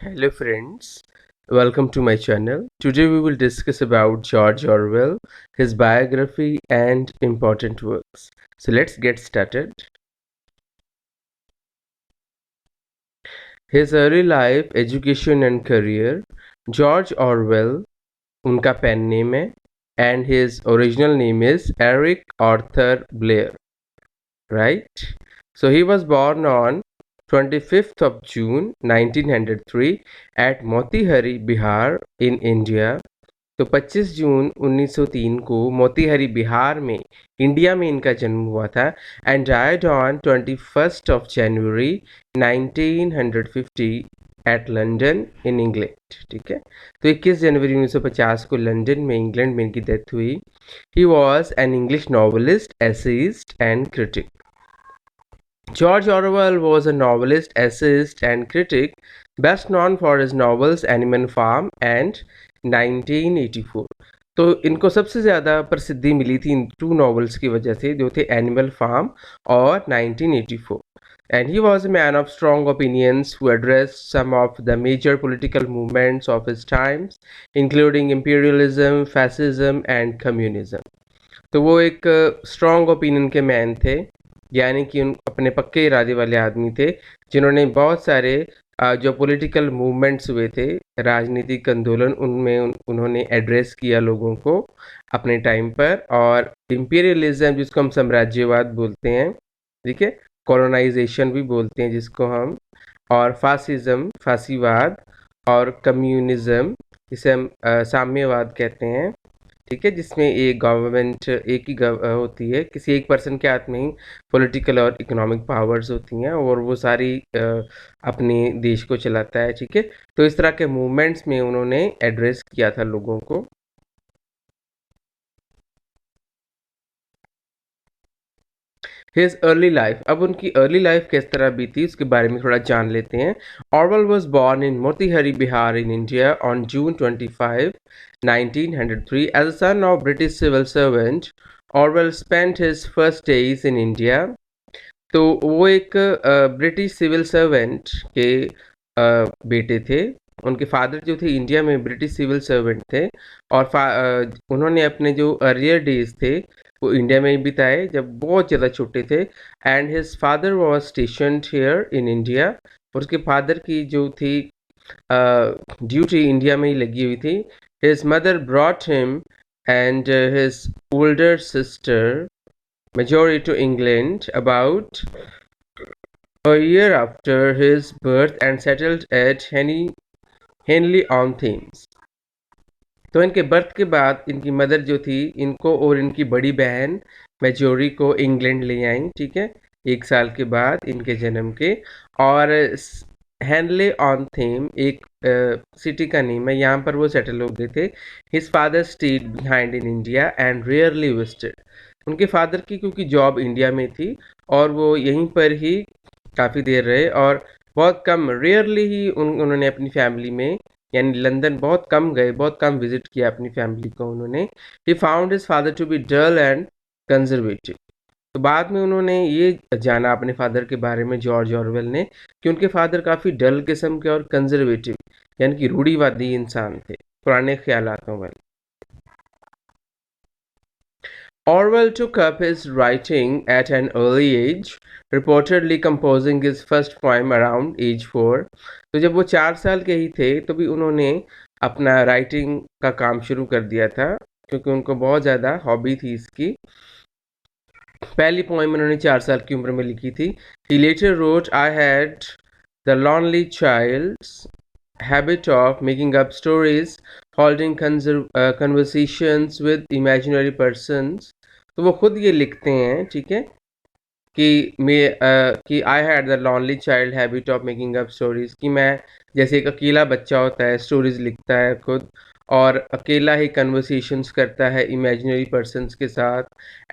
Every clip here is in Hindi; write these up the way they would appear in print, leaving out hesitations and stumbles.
Hello friends, welcome to my channel. Today we will discuss about George Orwell, his biography and important works. So let's get started. His early life, education and career. George Orwell, उनका pen name है, and his original name is Eric Arthur Blair, right? So he was born on 25th of June 1903 at Motihari, Bihar in India. तो 25 जून 1903 को मोतीहारी बिहार में इंडिया में इनका जन्म हुआ था and died on 21st of January 1950 at London in England. ठीक है, तो 21 जनवरी 1950 को लंदन में इंग्लैंड में इनकी डेथ हुई। He was an English novelist, essayist and critic. George Orwell was a novelist, essayist, and critic, best known for his novels Animal Farm and 1984। तो इनको सबसे ज़्यादा प्रसिद्धि मिली थी इन टू नॉवेल्स की वजह से, जो थे एनिमल फार्म और 1984। And he was a man of strong opinions who addressed some of the major political movements of his times, including imperialism, fascism, and communism। तो वो एक स्ट्रॉन्ग ओपिनियन के मैन थे, यानी कि उन अपने पक्के इरादे वाले आदमी थे, जिन्होंने बहुत सारे जो पॉलिटिकल मूवमेंट्स हुए थे, राजनीतिक आंदोलन, उनमें उन्होंने एड्रेस किया लोगों को अपने टाइम पर। और इम्पीरियलिज्म, जिसको हम साम्राज्यवाद बोलते हैं, ठीक है, कॉलोनाइजेशन भी बोलते हैं जिसको हम, और फासिज्म, फासीवाद, और कम्युनिज्म, जिसे हम साम्यवाद कहते हैं। ठीक है, जिसमें एक गवर्नमेंट एक ही होती है, किसी एक पर्सन के हाथ में ही पॉलिटिकल और इकोनॉमिक पावर्स होती हैं और वो सारी अपने देश को चलाता है। ठीक है, तो इस तरह के मूवमेंट्स में उन्होंने एड्रेस किया था लोगों को। हिज अर्ली लाइफ, अब उनकी अर्ली लाइफ किस तरह बीती उसके बारे में थोड़ा जान लेते हैं। Orwell was born in Motihari, Bihar in India on June 25, 1903 as a son of British civil servant. Orwell spent his first days in India. तो वो एक ब्रिटिश सिविल सर्वेंट के बेटे थे। उनके फादर जो थे इंडिया में ब्रिटिश सिविल सर्वेंट थे, और उन्होंने अपने जो अर्लियर डेज थे वो इंडिया में ही बिताए जब बहुत ज़्यादा छोटे थे। And his father was stationed here in India, और उसके फादर की जो थी ड्यूटी इंडिया में ही लगी हुई थी। His mother brought him and his older sister Majority to England about a year after his birth and settled at Henley on Thames। तो इनके बर्थ के बाद इनकी मदर जो थी, इनको और इनकी बड़ी बहन मेजोरी को इंग्लैंड ले आई। ठीक है, 1 साल के बाद इनके जन्म के। और हैनले ऑन थेम एक सिटी का नेम है, यहाँ पर वो सेटल हो गए थे। His father stayed behind in India and rarely visited. उनके फादर की क्योंकि जॉब इंडिया में थी और वो यहीं पर ही काफ़ी देर रहे, और बहुत कम, रेयरली ही उन्होंने अपनी फैमिली में, यानी लंदन बहुत कम गए, बहुत कम विजिट किया अपनी फैमिली को उन्होंने। He found his father to be dull and conservative. तो बाद में उन्होंने ये जाना अपने फादर के बारे में, जॉर्ज ऑरवेल ने, कि उनके फादर काफ़ी डल किस्म के और कंजर्वेटिव, यानी कि रूढ़ीवादी इंसान थे, पुराने ख्यालातों वाले। Orwell took up his writing at an early age, reportedly composing his first poem around age 4। तो जब वो 4 साल के ही थे तो भी उन्होंने अपना राइटिंग का काम शुरू कर दिया था, क्योंकि उनको बहुत ज़्यादा हॉबी थी इसकी। पहली पोइम उन्होंने 4 साल की उम्र में लिखी थी। He later wrote, I had the lonely child's habit of making up stories, holding conversations with imaginary persons। तो वो खुद ये लिखते हैं, ठीक है, कि I had the lonely child habit of making up stories, कि मैं जैसे एक अकेला बच्चा होता है, स्टोरीज लिखता है खुद, और अकेला ही कन्वर्सेशंस करता है इमेजिनरी पर्सन्स के साथ।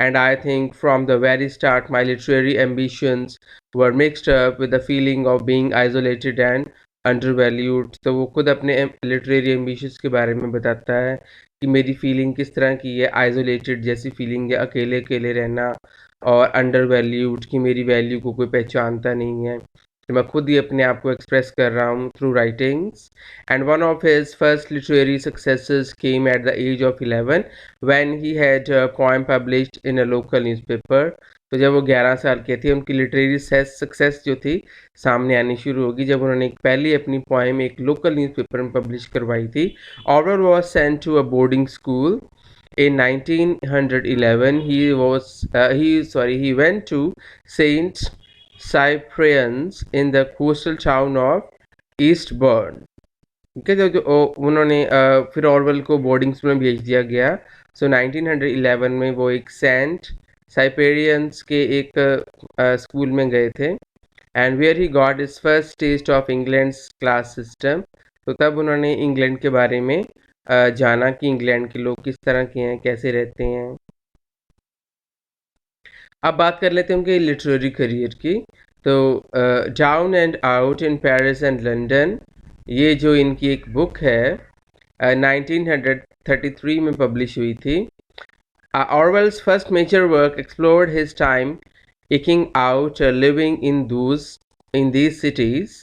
And I think from the very start my literary ambitions were mixed up with the feeling of being isolated and under valued. तो वो खुद अपने लिटरेरी एम्बिशंस के बारे में बताता है कि मेरी फीलिंग किस तरह की है, आइसोलेटेड जैसी फीलिंग है, अकेले अकेले रहना, और अंडर वैल्यूड, कि मेरी वैल्यू को कोई पहचानता नहीं है। तो मैं खुद ही अपने आप को एक्सप्रेस कर रहा हूँ through writings. And one of his first literary successes came at the age of 11 when he had poem published in a local newspaper. तो जब वो 11 साल के थे, उनकी लिटरेरी सक्सेस जो थी सामने आनी शुरू होगी जब उन्होंने पहली अपनी पोएम एक लोकल न्यूज़पेपर में पब्लिश करवाई थी. Orwell was sent to a boarding school. In 1911, he went to Saint Cyprian's in the coastal town of Eastbourne. ठीक है, उन्होंने फिर ऑरवेल को बोर्डिंग स्कूल में भेज दिया गया. सो 1911 में वो एक सेंट साइपेरियंस के एक स्कूल में गए थे. And where he got his first test of England's class system. तो तब उन्होंने इंग्लैंड के बारे में जाना कि इंग्लैंड के लोग किस तरह के हैं, कैसे रहते हैं. अब बात कर लेते हैं उनके लिटरेरी करियर की. तो down and out in Paris and London, ये जो इनकी एक बुक है 1933 में पब्लिश हुई थी. Orwell's first major work explored his time eking out living in these cities.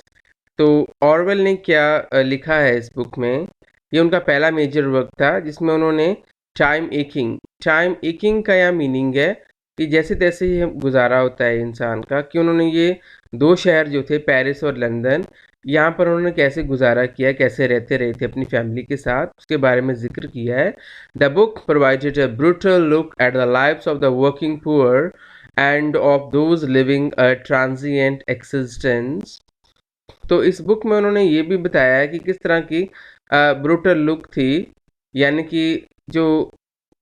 तो ऑरवेल ने क्या लिखा है इस बुक में, ये उनका पहला मेजर वर्क था जिसमें उन्होंने टाइम एकिंग का यह मीनिंग है कि जैसे तैसे ही गुजारा होता है इंसान का, कि उन्होंने ये दो शहर जो थे पेरिस और लंदन, यहाँ पर उन्होंने कैसे गुजारा किया, कैसे रहते रहे थे अपनी फैमिली के साथ, उसके बारे में जिक्र किया है. The book provided a brutal look at the lives of the working poor end of those living a transient existence. तो इस बुक में उन्होंने ये भी बताया है कि किस तरह की ब्रूटल लुक थी, यानी कि जो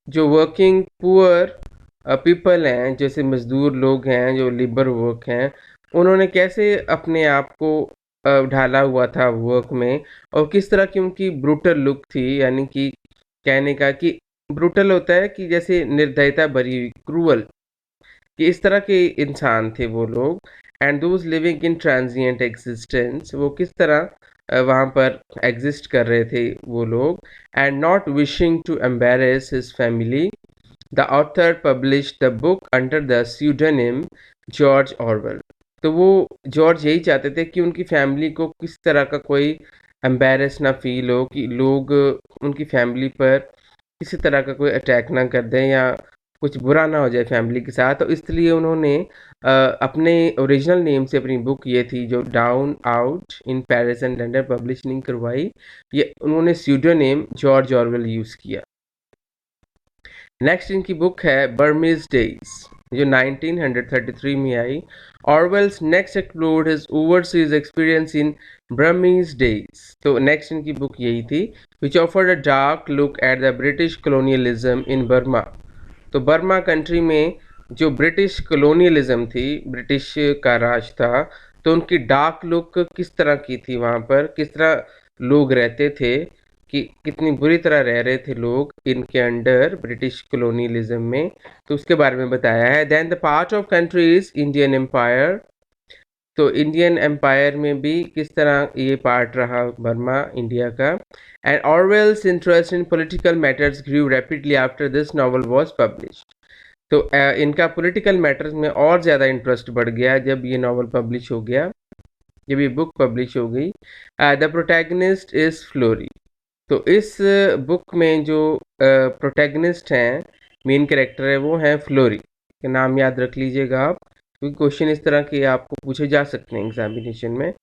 जो वर्किंग पुअर पीपल हैं, जैसे मजदूर लोग हैं, जो लेबर वर्क हैं, उन्होंने कैसे अपने आप को ढाला हुआ था वर्क में, और किस तरह की उनकी ब्रूटल लुक थी. यानी कि कहने का कि ब्रूटल होता है कि जैसे निर्दयता भरी हुई, क्रूअल, कि इस तरह के इंसान थे वो लोग. And those living in transient existence, वो किस तरह वहाँ पर एग्जिस्ट कर रहे थे वो लोग. And not wishing to embarrass his family, the author publish the book under the pseudonym George Orwell. तो वो जॉर्ज यही चाहते थे कि उनकी फैमिली को किस तरह का कोई एम्बेरस ना फील हो, कि लोग उनकी फैमिली पर किसी तरह का कोई अटैक ना कर दें या कुछ बुरा ना हो जाए फैमिली के साथ. तो इसलिए उन्होंने अपने ओरिजिनल नेम से अपनी बुक ये थी जो down out in Paris and London publish नहीं करवाई, ये उन्होंने स्यूडोनेम जॉर्ज ऑरवेल यूज़ किया. नेक्स्ट इनकी बुक है बर्मीज डेज, जो 1933 में आई. Orwell's next explored his overseas experience in Burmese days. तो नेक्स्ट इनकी बुक यही थी, which offered a dark look at the British colonialism in Burma. तो बर्मा कंट्री में जो ब्रिटिश कॉलोनियलिज्म थी, ब्रिटिश का राज था, तो उनकी डार्क लुक किस तरह की थी, वहाँ पर किस तरह लोग रहते थे, कि कितनी बुरी तरह रह रहे थे लोग इनके अंडर ब्रिटिश कॉलोनियलिज्म में. तो उसके बारे में बताया है. Then the part of countries Indian Empire. तो इंडियन एम्पायर में भी किस तरह ये पार्ट रहा बर्मा इंडिया का. And Orwell's interest in political matters grew rapidly after this novel was published. तो इनका पॉलिटिकल मैटर्स में और ज़्यादा इंटरेस्ट बढ़ गया जब ये नॉवल पब्लिश हो गया, जब ये बुक पब्लिश हो गई. The protagonist is Flory. तो इस बुक में जो प्रोटैगनिस्ट हैं, मेन कैरेक्टर है, वो हैं फ्लोरी. के नाम याद रख लीजिएगा आप, क्योंकि क्वेश्चन इस तरह के आपको पूछे जा सकते हैं एग्जामिनेशन में.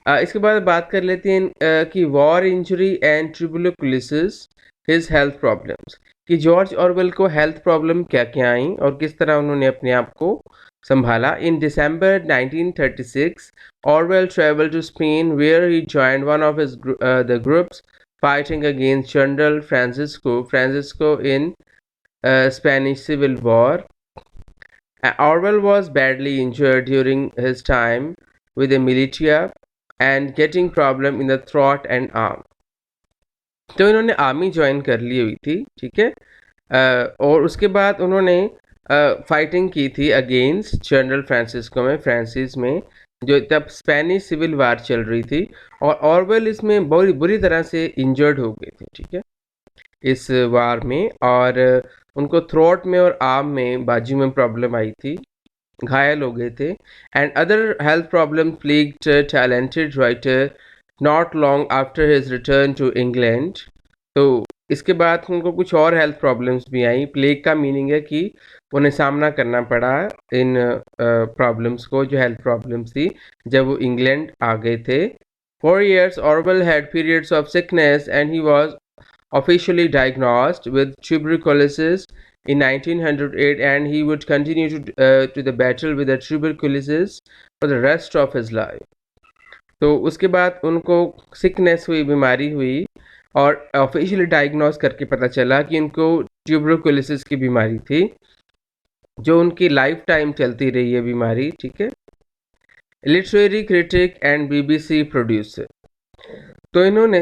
इसके बाद बात कर लेते हैं कि war injury and tuberculosis his health problems, कि जॉर्ज ऑरवेल को हेल्थ प्रॉब्लम क्या क्या आई और किस तरह उन्होंने अपने आप को संभाला. In December 1936 Orwell travel to Spain where he joined one of his the groups fighting against General Francisco in Spanish Civil War. Orwell was badly injured during his time with the militia and getting problem in the throat and arm. तो इन्होंने आर्मी ज्वाइन कर ली हुई थी, ठीक है. और उसके बाद उन्होंने फाइटिंग की थी अगेंस्ट जनरल फ्रांसिस्को में, फ्रांसिस में, जो तब स्पेनिश सिविल वार चल रही थी. और ऑरवेल इसमें बहुत बुरी तरह से इंजर्ड हो गए थे, ठीक है, इस वार में. और उनको थ्रोट में और आर्म में, बाजू में प्रॉब्लम आई थी. घायल हो गए थे, and other health problem plagued talented writer not long after his return to England. तो इसके बाद उनको कुछ और हेल्थ प्रॉब्लम्स भी आई। प्लेग का मीनिंग है कि उन्हें सामना करना पड़ा इन प्रॉब्लम्स को, जो हेल्थ प्रॉब्लम्स थी, जब वो इंग्लैंड आ गए थे। For years, Orwell had periods of sickness, and he was officially diagnosed with tuberculosis in 1908, and he would continue to the battle with the tuberculosis for the rest of his life. तो उसके बाद उनको सिकनेस हुई, बीमारी हुई, और ऑफिशियली डायग्नोस करके पता चला कि उनको ट्यूबरकुलोसिस की बीमारी थी, जो उनकी लाइफ टाइम चलती रही है बीमारी। ठीक है। Literary critic and BBC producer. तो इन्होंने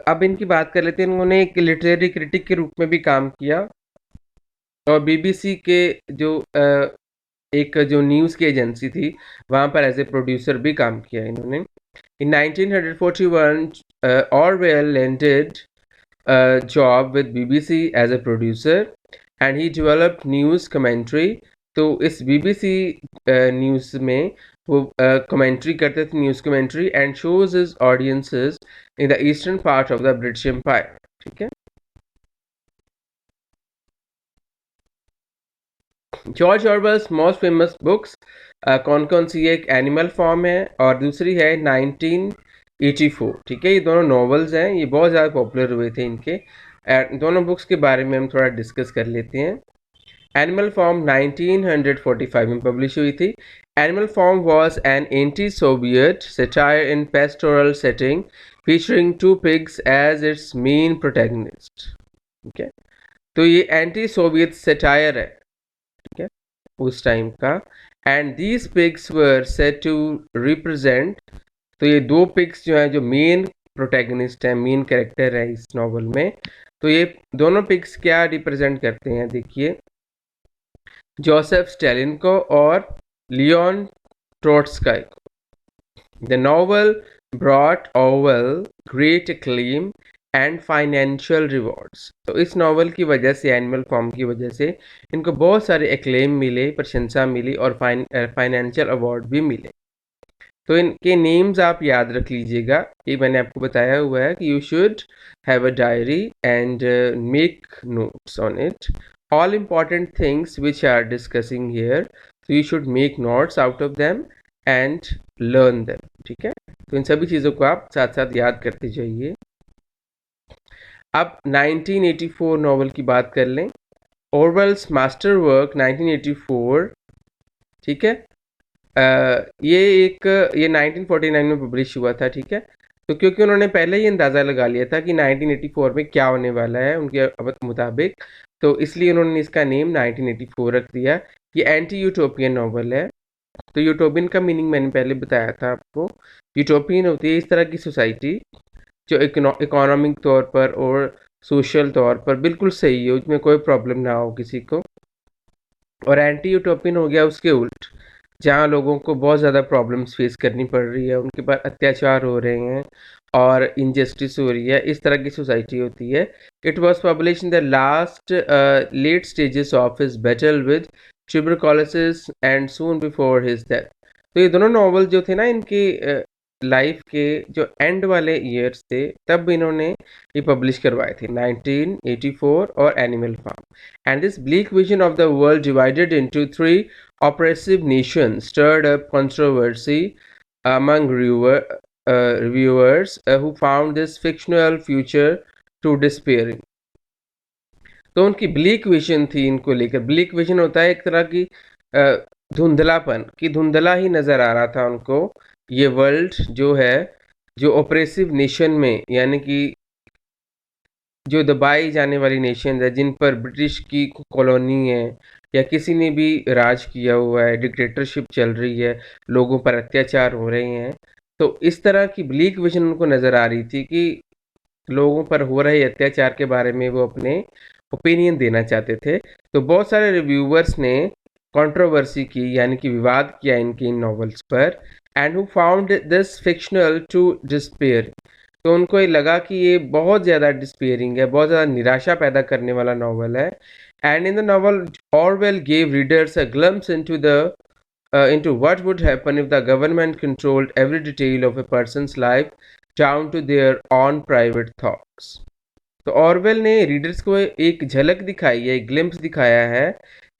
अब इनकी बात कर लेते हैं। इन्होंने एक लिटरेरी क्रिटिक के रूप में भी काम किया, और बीबीसी के जो एक जो न्यूज़ की एजेंसी थी, वहाँ पर एज ए प्रोड्यूसर भी काम किया इन्होंने। इन 1941 Orwell landed a job with BBC as a producer, and he developed news commentary. तो इस BBC न्यूज़ में वो कमेंट्री करते थे, news commentary, and shows his audiences in the eastern part of the British Empire. ठीक है। George Orwell's most famous books कौन कौन सी है? एक एनिमल फॉर्म है, और दूसरी है 1984। ठीक है। ये दोनों नॉवेल्स हैं, ये बहुत ज़्यादा पॉपुलर हुए थे इनके। दोनों बुक्स के बारे में हम थोड़ा डिस्कस कर लेते हैं। एनिमल फॉर्म 1945 में पब्लिश हुई थी। Animal Farm was an anti Soviet satire in pastoral setting featuring two pigs as its main protagonist. ठीक है। तो ये एंटी सोवियत सटायर है, ठीक है, उस टाइम का। And these pigs were said to represent, तो ये दो पिग्स जो हैं, जो मेन प्रोटैगनिस्ट हैं, मेन कैरेक्टर है इस नॉवल में, तो ये दोनों पिग्स क्या रिप्रेजेंट करते हैं? देखिए, जोसेफ स्टालिन को और लियोन ट्रोट्स्काई को। The novel brought Orwell great acclaim and financial rewards. तो इस नॉवल की वजह से, एनिमल फॉर्म की वजह से, इनको बहुत सारे एक्लेम मिले, प्रशंसा मिली, और फाइनेंशियल अवार्ड भी मिले। तो इनके नेम्स आप याद रख लीजिएगा। ये मैंने आपको बताया हुआ है कि you should have a diary and make notes on it, all important things which are discussing here, so you should make notes out of them and learn them। ठीक है। तो इन सभी चीज़ों को आप साथ साथ याद करते जाइए। अब 1984 नॉवल की बात कर लें। ऑरवेल्स मास्टर वर्क 1984, ठीक है, ये 1949 में पब्लिश हुआ था। ठीक है। तो क्योंकि उन्होंने पहले ही अंदाज़ा लगा लिया था कि 1984 में क्या होने वाला है उनके मुताबिक, तो इसलिए उन्होंने इसका नेम 1984 रख दिया। ये एंटी यूटोपियन नॉवल है। तो यूटोपियन का मीनिंग मैंने पहले बताया था आपको। यूटोपियन होती है इस तरह की सोसाइटी जो इकोनॉमिक तौर पर और सोशल तौर पर बिल्कुल सही हो, उसमें कोई प्रॉब्लम ना हो किसी को। और एंटी यूटोपियन हो गया उसके उल्ट, जहाँ लोगों को बहुत ज़्यादा प्रॉब्लम्स फेस करनी पड़ रही है, उनके पास अत्याचार हो रहे हैं और इनजस्टिस हो रही है, इस तरह की सोसाइटी होती है। It was publish in the last late stages of his battle with tuberculosis and soon before his death. तो ये दोनों नॉवल जो थे ना, इनकी लाइफ के जो एंड वाले ईयर्स थे, तब इन्होंने ये पब्लिश करवाए थे, 1984 और Animal Farm. And this bleak vision of the world divided into three oppressive nations stirred up controversy among reviewers who found this fictional future too despairing। तो उनकी ब्लीक विजन थी इनको लेकर। ब्लीक विजन होता है एक तरह की धुंधलापन, कि धुंधला ही नज़र आ रहा था उनको ये वर्ल्ड जो है, जो ऑपरेसिव नेशन में, यानी कि जो दबाई जाने वाली नेशन है, जिन पर ब्रिटिश की कॉलोनी है या किसी ने भी राज किया हुआ है, डिक्टेटरशिप चल रही है, लोगों पर अत्याचार हो रहे हैं। तो इस तरह की ब्लीक विजन उनको नज़र आ रही थी कि लोगों पर हो रहे अत्याचार के बारे में वो अपने ओपिनियन देना चाहते थे। तो बहुत सारे रिव्यूअर्स ने कंट्रोवर्सी की, यानी कि विवाद किया इनके इन नॉवेल्स पर, and who found this fictional too despair. तो उनको ये लगा कि ये बहुत ज़्यादा डिस्पेयरिंग है, बहुत ज़्यादा निराशा पैदा करने वाला नॉवल है। And in the novel, Orwell gave readers a glimpse into what would happen if the government controlled every detail of a person's life down to their own private thoughts. तो ऑरवेल ने रीडर्स को एक झलक दिखाई है, एक ग्लिम्स दिखाया है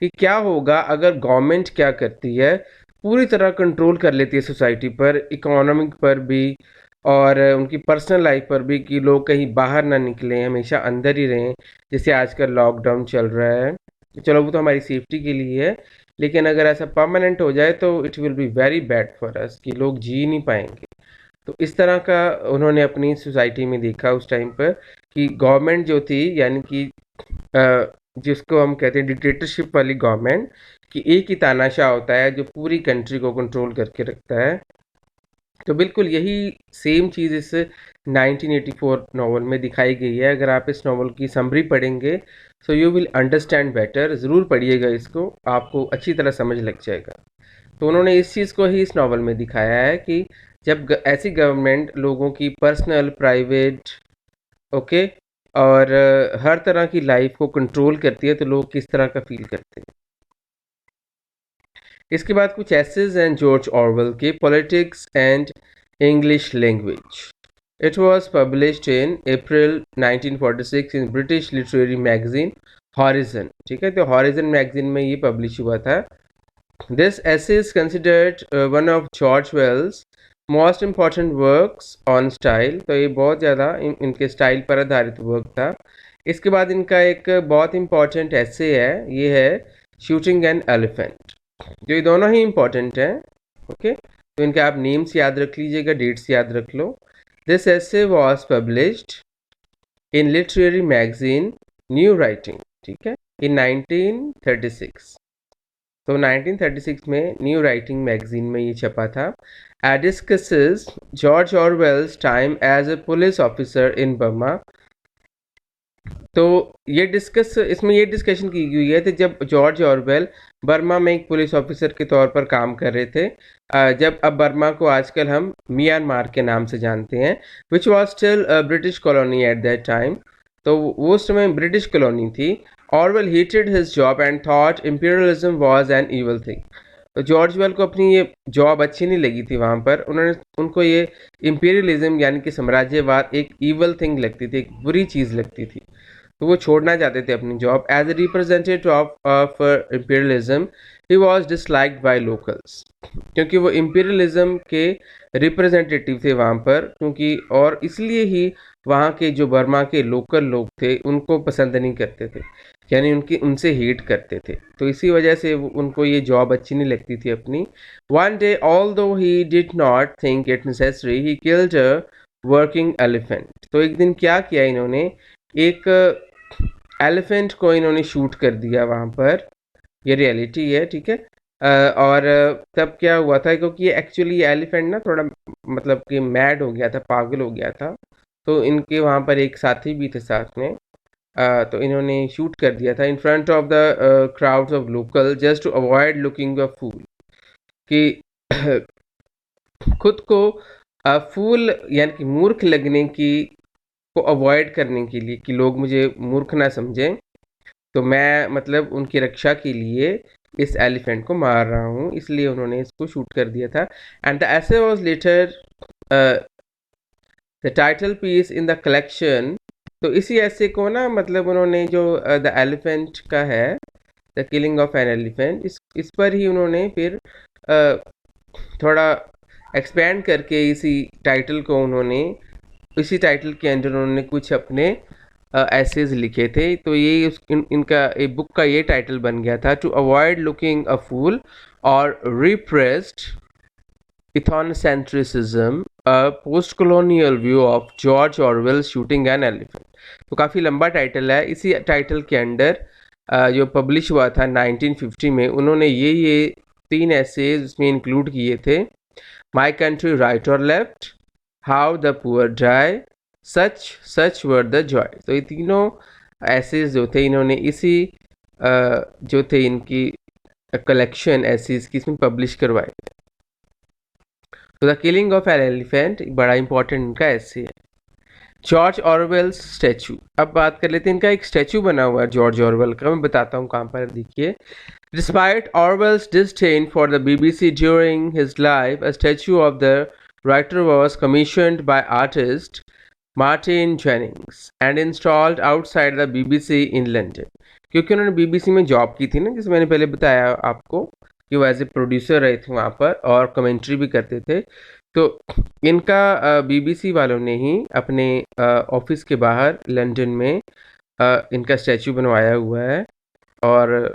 कि क्या होगा अगर गवर्नमेंट क्या करती है, पूरी तरह कंट्रोल कर लेती है सोसाइटी पर, इकोनॉमिक पर भी और उनकी पर्सनल लाइफ पर भी, कि लोग कहीं बाहर ना निकलें, हमेशा अंदर ही रहें, जैसे आजकल लॉकडाउन चल रहा है। चलो वो तो हमारी सेफ्टी के लिए है, लेकिन अगर ऐसा परमानेंट हो जाए तो it will be very bad for us, कि लोग जी नहीं पाएंगे। तो इस तरह का उन्होंने अपनी सोसाइटी में देखा उस टाइम पर, कि गवर्नमेंट जो थी, यानी कि जिसको हम कहते हैं डिक्टेटरशिप वाली गवर्नमेंट, कि एक ही तानाशाह होता है जो पूरी कंट्री को कंट्रोल करके रखता है। तो बिल्कुल यही सेम चीज़ इस 1984 नावल में दिखाई गई है। अगर आप इस नावल की समरी पढ़ेंगे so you will understand better, ज़रूर पढ़िएगा इसको, आपको अच्छी तरह समझ लग जाएगा। तो उन्होंने इस चीज़ को ही इस नावल में दिखाया है कि जब ऐसी गवर्नमेंट लोगों की पर्सनल, प्राइवेट, ओके, और हर तरह की लाइफ को कंट्रोल करती है, तो लोग किस तरह का फील करते हैं। इसके बाद कुछ एसेज हैं जॉर्ज ऑरवेल के, politics and English language. It was published in April 1946 in British literary magazine horizon. ठीक है, तो हॉरिजन मैगजीन में ये पब्लिश हुआ था। This essay is considered one of George Orwell's most important works on style। तो ये बहुत ज़्यादा इनके स्टाइल पर आधारित वर्क था। इसके बाद इनका एक बहुत इम्पॉर्टेंट ऐसे है, ये है शूटिंग एन एलिफेंट। जो ये दोनों ही इम्पॉर्टेंट हैं, ओके। तो इनके आप नेम्स याद रख लीजिएगा, डेट्स याद रख लो। This essay was published in literary magazine new writing, ठीक है, in 1936। तो 1936 में न्यू राइटिंग मैगजीन में ये छपा था। Discusses George Orwell's time as a police officer in Burma. तो ये इसमें ये डिस्कशन की गई है कि जब जॉर्ज ऑरवेल बर्मा में एक पुलिस ऑफिसर के तौर पर काम कर रहे थे, जब अब बर्मा को आजकल हम म्यांमार के नाम से जानते हैं, which was still British colony at that time. तो वो उस समय ब्रिटिश कॉलोनी थी। Orwell hated his job and thought imperialism was an evil thing. तो जॉर्ज वेल को अपनी ये जॉब अच्छी नहीं लगी थी वहाँ पर, उनको ये इम्पीरियलिज्म यानी कि साम्राज्यवाद एक ईवल थिंग लगती थी, एक बुरी चीज़ लगती थी। तो वो छोड़ना चाहते थे अपनी job. As a representative of imperialism he was disliked by locals, क्योंकि वो इम्पीरियलिज्म के रिप्रेजेंटेटिव थे वहाँ पर, क्योंकि और इसलिए ही वहाँ के जो बर्मा के लोकल लोग थे उनको पसंद नहीं करते थे, यानी उनसे हेट करते थे। तो इसी वजह से उनको ये जॉब अच्छी नहीं लगती थी अपनी। One day although he did not think it necessary he killed a working elephant. तो एक दिन क्या किया इन्होंने, एक एलिफेंट को इन्होंने शूट कर दिया वहाँ पर। ये रियलिटी है, ठीक है। और तब क्या हुआ था, क्योंकि ये एक्चुअली एलिफेंट ना थोड़ा मतलब कि मैड हो गया था, पागल हो गया था। तो इनके वहाँ पर एक साथी भी थे साथ में, तो इन्होंने शूट कर दिया था in front of the crowds of local just to avoid looking a fool, कि खुद को फूल यानी कि मूर्ख लगने की को अवॉइड करने के लिए, कि लोग मुझे मूर्ख ना समझें, तो मैं मतलब उनकी रक्षा के लिए इस एलिफेंट को मार रहा हूँ, इसलिए उन्होंने इसको शूट कर दिया था। And the essay was later the title piece in the collection. तो इसी ऐसे को ना मतलब उन्होंने जो द एलिफेंट का है, the killing of an elephant, इस पर ही उन्होंने फिर थोड़ा एक्सपेंड करके इसी टाइटल को उन्होंने, इसी टाइटल के अंदर उन्होंने कुछ अपने एसेज लिखे थे। तो ये इनका एक बुक का ये टाइटल बन गया था, to avoid looking a fool और repressed ethnocentrism, a post colonial view of George Orwell shooting an elephant. तो काफ़ी लंबा टाइटल है। इसी टाइटल के अंडर जो पब्लिश हुआ था 1950 में, उन्होंने ये 3 एसेज उसमें इंक्लूड किए थे। माई कंट्री राइट और left, how the poor die, such were the joys. तो ये तीनों एसेज जो थे इन्होंने इसी जो थे इनकी कलेक्शन एसेज की इसमें पब्लिश करवाए थे। तो the killing of an elephant बड़ा इंपॉर्टेंट इनका ऐसे है। George Orwell statue. अब बात कर लेते हैं, इनका एक स्टैचू बना हुआ है जॉर्ज ऑरवेल का, मैं बताता हूँ कहाँ पर, देखिए। Despite Orwell's disdain for the BBC during his life, a statue of the writer was commissioned by artist Martin Jennings and installed outside the BBC in London. क्योंकि उन्होंने BBC में जॉब की थी ना, जैसे मैंने पहले बताया आपको कि वो एज ए प्रोड्यूसर रहे थे वहाँ पर और कमेंट्री भी करते थे। तो इनका BBC वालों ने ही अपने ऑफिस के बाहर लंदन में इनका स्टैचू बनवाया हुआ है। और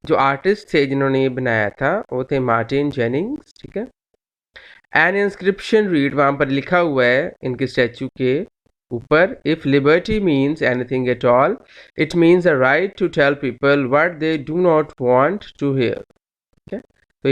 जो आर्टिस्ट थे जिन्होंने ये बनाया था वो थे मार्टिन जेनिंग्स, ठीक है। एन इंस्क्रिप्शन रीड, वहाँ पर लिखा हुआ है इनके स्टैचू के ऊपर, if liberty means anything at all, it means a right to tell people what they do not want to here.